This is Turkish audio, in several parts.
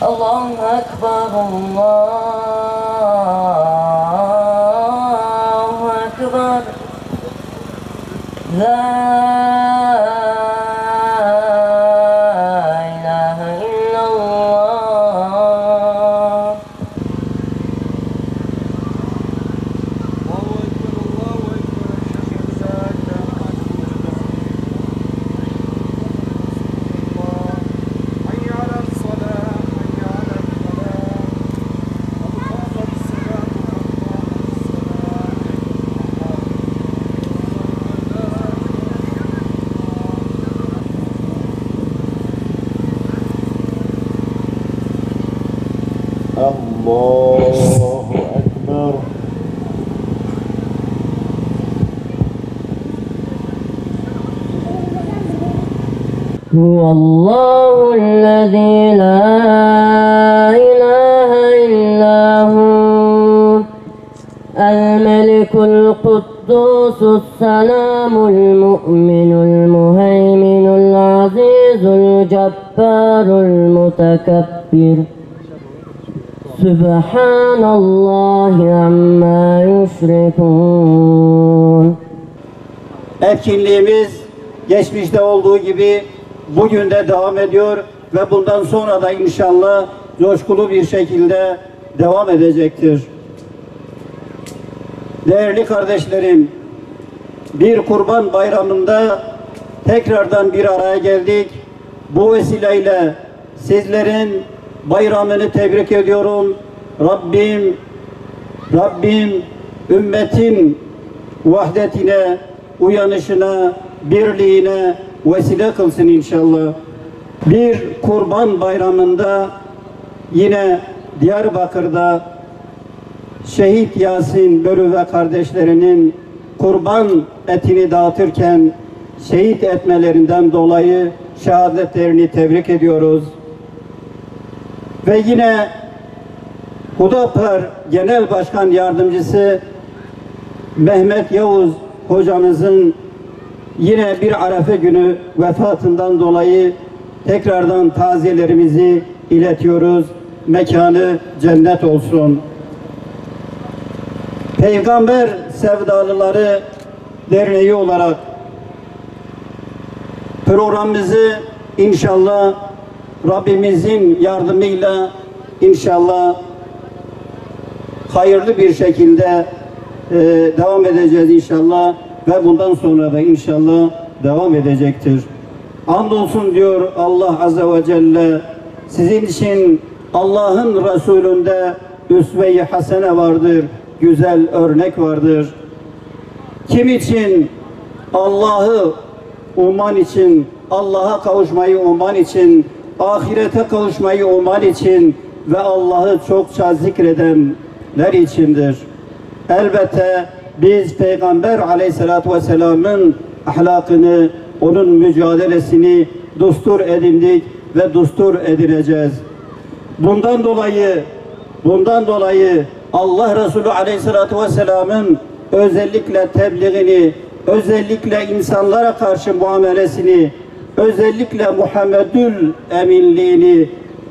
Allahu Ekber, Allahu Ekber. La ilahe illallah. Allahu Ekber. Huvallahu'l-lezî lâ ilâhe illâhu el-melikul kuddusus-selâmul mu'minul muheyminul azîzul cebbarul mutekebbir. Sübhanallahi amma yüşrikûn. Etkinliğimiz geçmişte olduğu gibi bugün de devam ediyor ve bundan sonra da inşallah coşkulu bir şekilde devam edecektir. Değerli kardeşlerim, bir Kurban Bayramı'nda tekrardan bir araya geldik. Bu vesileyle sizlerin bayramını tebrik ediyorum. Rabbim ümmetin vahdetine, uyanışına, birliğine vesile kılsın inşallah. Bir Kurban Bayramı'nda yine Diyarbakır'da Şehit Yasin Bölü ve kardeşlerinin kurban etini dağıtırken şehit etmelerinden dolayı şehadetlerini tebrik ediyoruz. Ve yine Hudapar Genel Başkan Yardımcısı Mehmet Yavuz hocamızın yine bir Arefe günü vefatından dolayı tekrardan taziyelerimizi iletiyoruz. Mekanı cennet olsun. Peygamber Sevdalıları Derneği olarak programımızı inşallah Rabbimizin yardımıyla inşallah hayırlı bir şekilde devam edeceğiz inşallah ve bundan sonra da inşallah devam edecektir. Andolsun diyor Allah Azze ve Celle, sizin için Allah'ın Resulü'nde üsve-i hasene vardır, güzel örnek vardır. Kim için? Allah'ı umman için, Allah'a kavuşmayı umman için, ahirete kavuşmayı umman için ve Allah'ı çokça zikredenler içindir. Elbette biz Peygamber Aleyhisselatü Vesselam'ın ahlakını, onun mücadelesini düstur edindik ve düstur edineceğiz. Bundan dolayı Allah Resulü Aleyhisselatü Vesselam'ın özellikle tebliğini, özellikle insanlara karşı muamelesini, özellikle Muhammedül eminliğini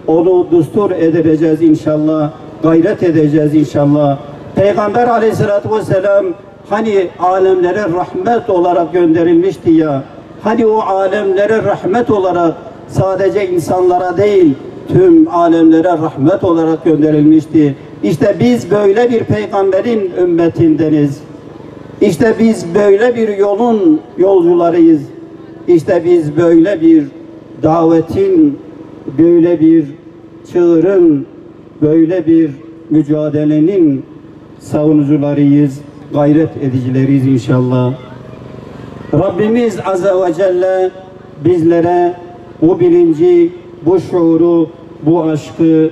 onu düstur edeceğiz inşallah, gayret edeceğiz inşallah. Peygamber Aleyhisselatü Vesselam hani alemlere rahmet olarak gönderilmişti ya, hani o alemlere rahmet olarak sadece insanlara değil tüm alemlere rahmet olarak gönderilmişti. İşte biz böyle bir peygamberin ümmetindeniz. İşte biz böyle bir yolun yolcularıyız. İşte biz böyle bir davetin, böyle bir çığırın, böyle bir mücadelenin savunucularıyız, gayret edicileriyiz inşallah. Rabbimiz Azze ve Celle bizlere bu bilinci, bu şuuru, bu aşkı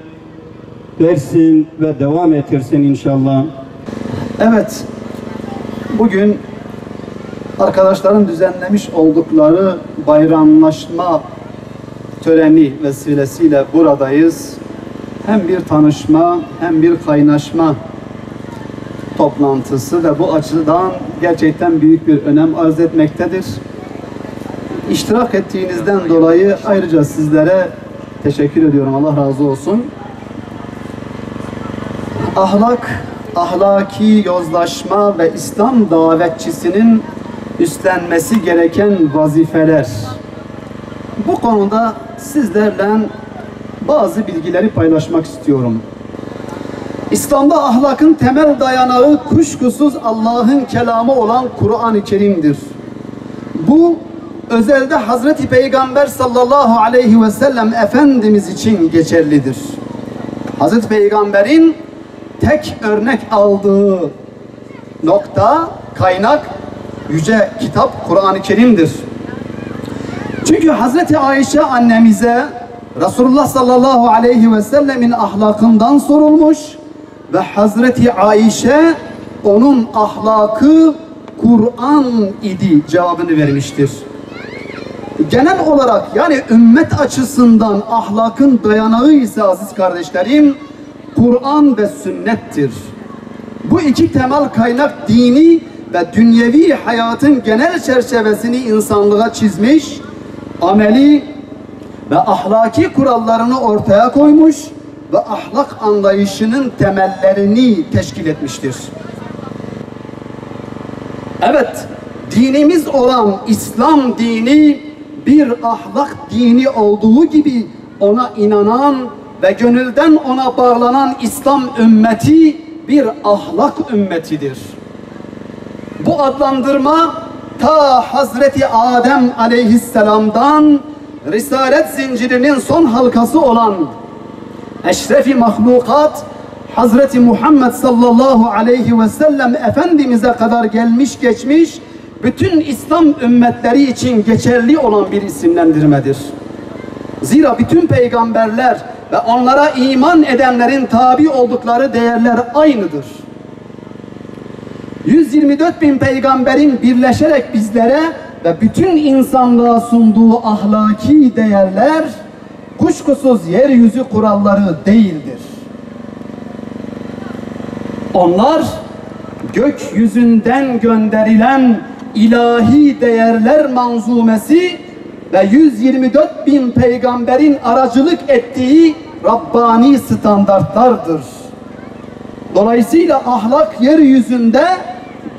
versin ve devam ettirsin inşallah. Evet, bugün arkadaşların düzenlemiş oldukları bayramlaşma töreni vesilesiyle buradayız. Hem bir tanışma hem bir kaynaşma toplantısı ve bu açıdan gerçekten büyük bir önem arz etmektedir. iştirak ettiğinizden dolayı ayrıca sizlere teşekkür ediyorum. Allah razı olsun. Ahlak, ahlaki yozlaşma ve İslam davetçisinin üstlenmesi gereken vazifeler. Bu konuda sizlerle bazı bilgileri paylaşmak istiyorum. İslam'da ahlakın temel dayanağı kuşkusuz Allah'ın kelamı olan Kur'an-ı Kerim'dir. Bu özelde Hazreti Peygamber sallallahu aleyhi ve sellem Efendimiz için geçerlidir. Hazreti Peygamber'in tek örnek aldığı nokta, kaynak, yüce kitap Kur'an-ı Kerim'dir. Çünkü Hazreti Ayşe annemize Resulullah sallallahu aleyhi ve sellemin ahlakından sorulmuş ve Hazreti Ayşe onun ahlakı Kur'an idi cevabını vermiştir. Genel olarak yani ümmet açısından ahlakın dayanağı ise aziz kardeşlerim Kur'an ve sünnettir. Bu iki temel kaynak dini ve dünyevi hayatın genel çerçevesini insanlığa çizmiş, ameli ve ahlaki kurallarını ortaya koymuş ve ahlak anlayışının temellerini teşkil etmiştir. Evet, dinimiz olan İslam dini bir ahlak dini olduğu gibi ona inanan ve gönülden ona bağlanan İslam ümmeti bir ahlak ümmetidir. Bu adlandırma ta Hazreti Adem aleyhisselamdan Risalet zincirinin son halkası olan eşrefi mahlukat Hazreti Muhammed sallallahu aleyhi ve sellem Efendimiz'e kadar gelmiş geçmiş bütün İslam ümmetleri için geçerli olan bir isimlendirmedir. Zira bütün peygamberler ve onlara iman edenlerin tabi oldukları değerler aynıdır. 124 bin peygamberin birleşerek bizlere ve bütün insanlığa sunduğu ahlaki değerler kuşkusuz yeryüzü kuralları değildir. Onlar gökyüzünden gönderilen ilahi değerler manzumesi ve 124 bin peygamberin aracılık ettiği Rabbani standartlardır. Dolayısıyla ahlak yeryüzünde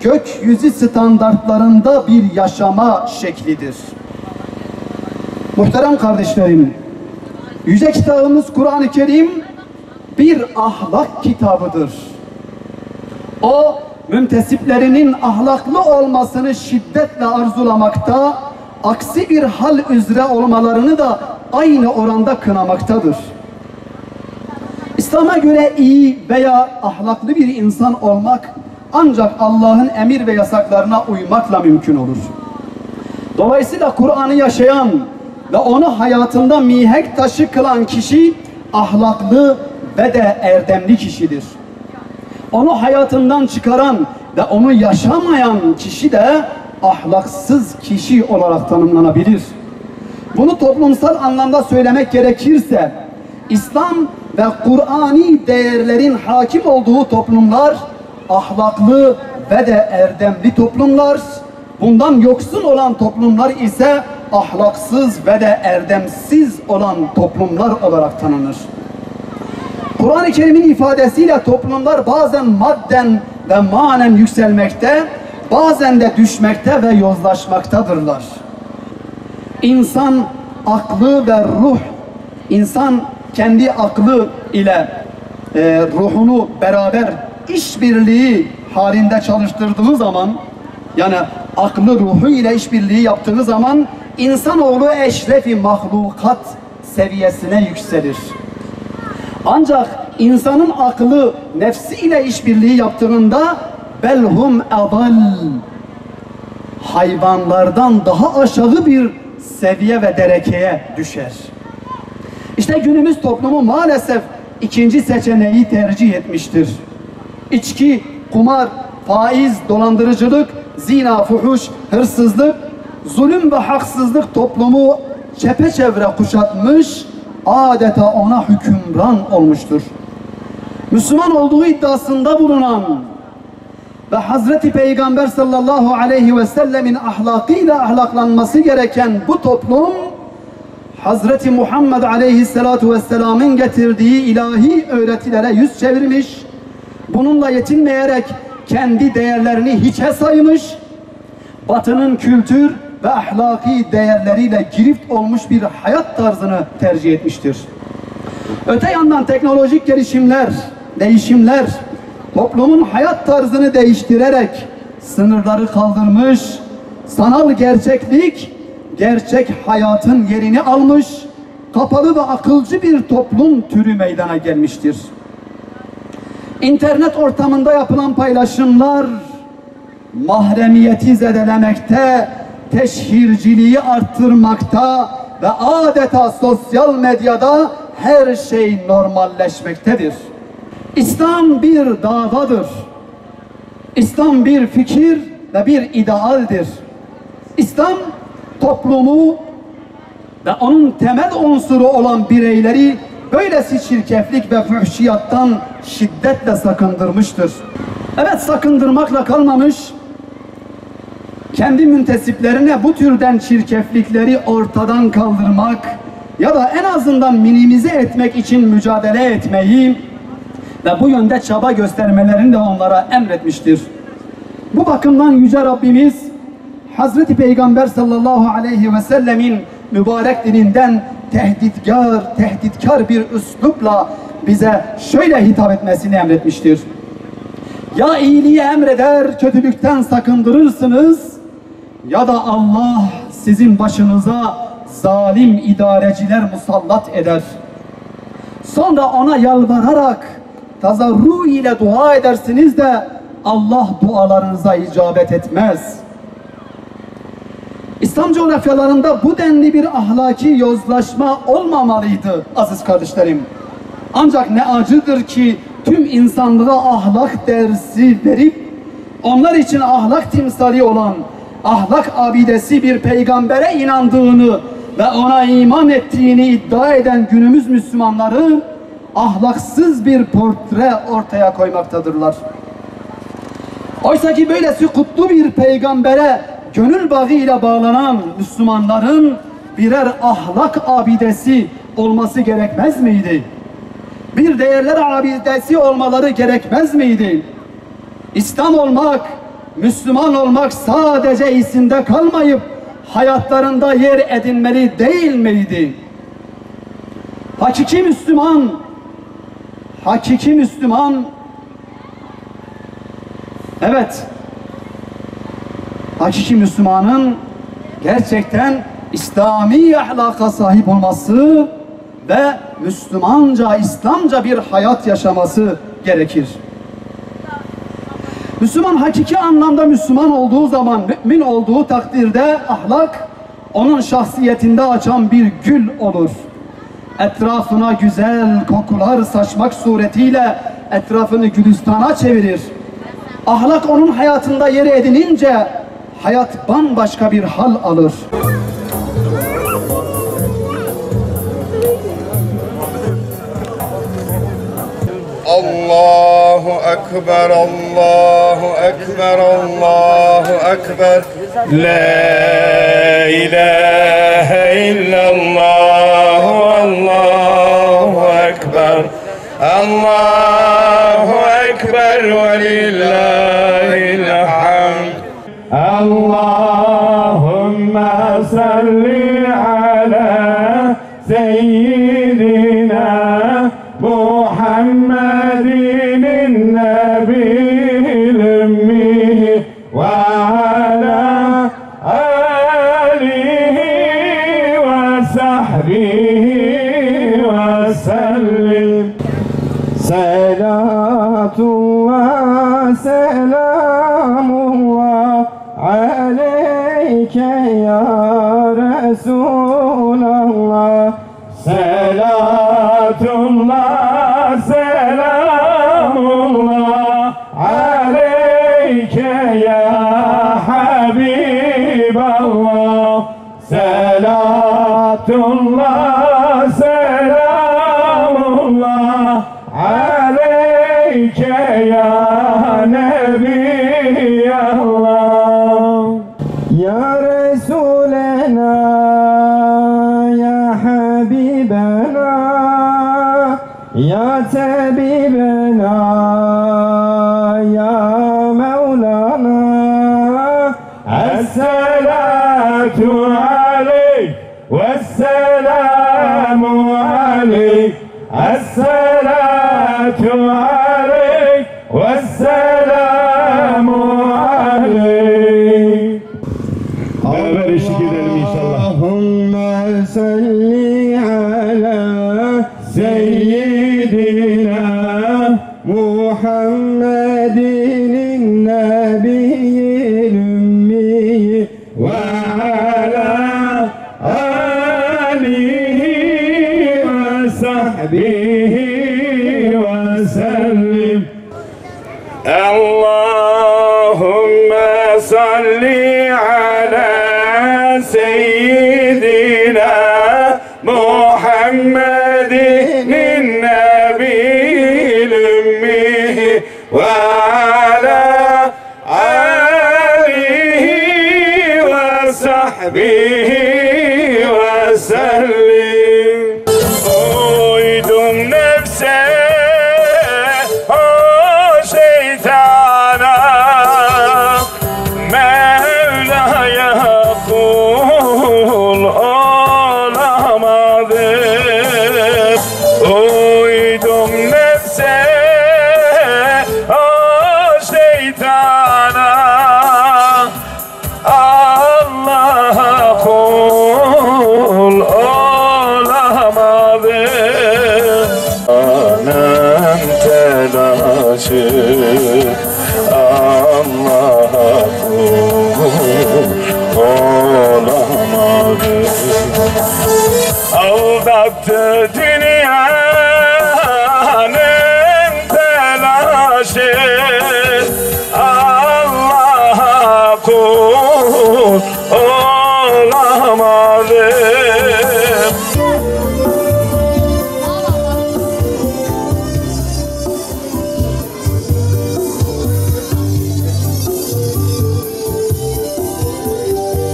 gökyüzü standartlarında bir yaşama şeklidir. Muhterem kardeşlerim, yüce kitabımız Kur'an-ı Kerim bir ahlak kitabıdır. O, mümtesiplerinin ahlaklı olmasını şiddetle arzulamakta, aksi bir hal üzere olmalarını da aynı oranda kınamaktadır. İslam'a göre iyi veya ahlaklı bir insan olmak ancak Allah'ın emir ve yasaklarına uymakla mümkün olur. Dolayısıyla Kur'an'ı yaşayan ve onu hayatında mihenk taşı kılan kişi ahlaklı ve de erdemli kişidir. Onu hayatından çıkaran ve onu yaşamayan kişi de ahlaksız kişi olarak tanımlanabilir. Bunu toplumsal anlamda söylemek gerekirse İslam ve Kur'ani değerlerin hakim olduğu toplumlar ahlaklı ve de erdemli toplumlar, bundan yoksun olan toplumlar ise ahlaksız ve de erdemsiz olan toplumlar olarak tanınır. Kur'an-ı Kerim'in ifadesiyle toplumlar bazen madden ve manen yükselmekte, bazen de düşmekte ve yozlaşmaktadırlar. İnsan aklı ve ruh, insan kendi aklı ile ruhunu beraber işbirliği halinde çalıştırdığı zaman, yani aklı ruhu ile işbirliği yaptığı zaman insanoğlu eşrefi mahlukat seviyesine yükselir. Ancak insanın aklı nefsi ile işbirliği yaptığında belhum adal, hayvanlardan daha aşağı bir seviye ve derekeye düşer. İşte günümüz toplumu maalesef ikinci seçeneği tercih etmiştir. İçki, kumar, faiz, dolandırıcılık, zina, fuhuş, hırsızlık, zulüm ve haksızlık toplumu çepeçevre kuşatmış, adeta ona hükümran olmuştur. Müslüman olduğu iddiasında bulunan ve Hazreti Peygamber sallallahu aleyhi ve sellemin ahlakıyla ahlaklanması gereken bu toplum, Hazreti Muhammed aleyhissalatu vesselamın getirdiği ilahi öğretilere yüz çevirmiş, bununla yetinmeyerek kendi değerlerini hiçe saymış, Batı'nın kültür ve ahlaki değerleriyle girift olmuş bir hayat tarzını tercih etmiştir. Öte yandan teknolojik değişimler toplumun hayat tarzını değiştirerek sınırları kaldırmış, sanal gerçeklik gerçek hayatın yerini almış, kapalı ve akılcı bir toplum türü meydana gelmiştir. İnternet ortamında yapılan paylaşımlar mahremiyeti zedelemekte, teşhirciliği arttırmakta ve adeta sosyal medyada her şey normalleşmektedir. İslam bir davadır. İslam bir fikir ve bir idealdir. İslam toplumu ve onun temel unsuru olan bireyleri böylesi çirkeflik ve fuhşiyattan şiddetle sakındırmıştır. Evet, sakındırmakla kalmamış, kendi müntesiplerine bu türden çirkeflikleri ortadan kaldırmak ya da en azından minimize etmek için mücadele etmeyi ve bu yönde çaba göstermelerini de onlara emretmiştir. Bu bakımdan Yüce Rabbimiz Hazreti Peygamber sallallahu aleyhi ve sellemin mübarek dilinden tehditkar bir üslupla bize şöyle hitap etmesini emretmiştir. Ya iyiliği emreder, kötülükten sakındırırsınız ya da Allah sizin başınıza zalim idareciler musallat eder. Sonra ona yalvararak tazarru ile dua edersiniz de Allah dualarınıza icabet etmez. İslam coğrafyalarında bu denli bir ahlaki yozlaşma olmamalıydı aziz kardeşlerim. Ancak ne acıdır ki tüm insanlığa ahlak dersi verip onlar için ahlak timsali olan, ahlak abidesi bir peygambere inandığını ve ona iman ettiğini iddia eden günümüz Müslümanları ahlaksız bir portre ortaya koymaktadırlar. Oysa ki böylesi kutlu bir peygambere gönül bağıyla bağlanan Müslümanların birer ahlak abidesi olması gerekmez miydi? Bir değerler abidesi olmaları gerekmez miydi? İslam olmak, Müslüman olmak sadece isimde kalmayıp hayatlarında yer edinmeli değil miydi? Hakiki Müslüman, evet, hakiki Müslümanın gerçekten İslami ahlaka sahip olması ve Müslümanca, İslamca bir hayat yaşaması gerekir. Müslüman hakiki anlamda Müslüman olduğu zaman, mümin olduğu takdirde ahlak onun şahsiyetinde açan bir gül olur. Etrafına güzel kokular saçmak suretiyle etrafını gülistana çevirir. Ahlak onun hayatında yer edinince hayat bambaşka bir hal alır. Allahu Ekber, Allahu Ekber, Allahu Ekber. La ilahe illallah, Allahu Ekber. Allahu Ekber ve lillahil hamd. Allahümme salli ala seyyidina Muhammedin nebiyil ümmi ve ala alihi ve sahbihi ve sellim. Selatullah, selamullah aleyke ya Resulallah. Selatullah, selamullah aleyke ya Habiballah. Selatullah, selamullah aleyke ya Nebi Ya Tabibena Ya Mevlana Esselatu aleyk Vesselamu aleyk Esselatu aleyk Vesselamu aleyk. Beraber eşlik edelim inşallah. Allahümme salli ala seyyidina Muhammedin nebiyyil ümmi ve ala alihi ve sahbihi ve sellim. Allahümme salli ala seyyidina Muhammedin nebiyyil ümmi ve ala alihi ve sahbihi ve sellim. Uydum nefse o şeytana Mevla'ya kul olamadım. Uydum nefse o şeytana Allah'a kul olamadım. Anam telaşı Allah'a kul olamadım. Aldattı dünyanın telaşı Allah'a kul olamadım.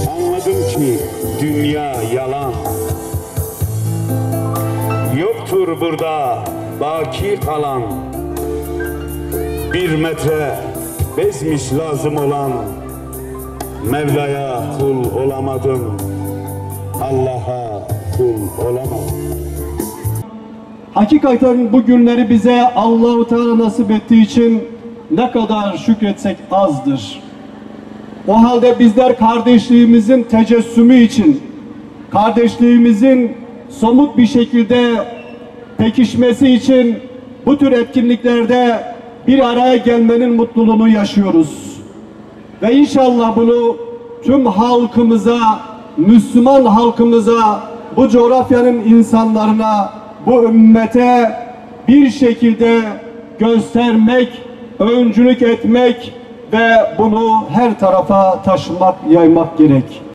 Anladım ki dünya yalan. Yoktur burada baki kalan. Bir metre bezmiş lazım olan. Mevla'ya kul olamadım. Allah'a kul olamadım. Hakikaten bu günleri bize Allah-u Teala nasip ettiği için ne kadar şükretsek azdır. O halde bizler kardeşliğimizin tecessümü için, kardeşliğimizin somut bir şekilde pekişmesi için bu tür etkinliklerde bir araya gelmenin mutluluğunu yaşıyoruz. Ve inşallah bunu tüm halkımıza, Müslüman halkımıza, bu coğrafyanın insanlarına, bu ümmete bir şekilde göstermek, öncülük etmek ve bunu her tarafa taşımak, yaymak gerek.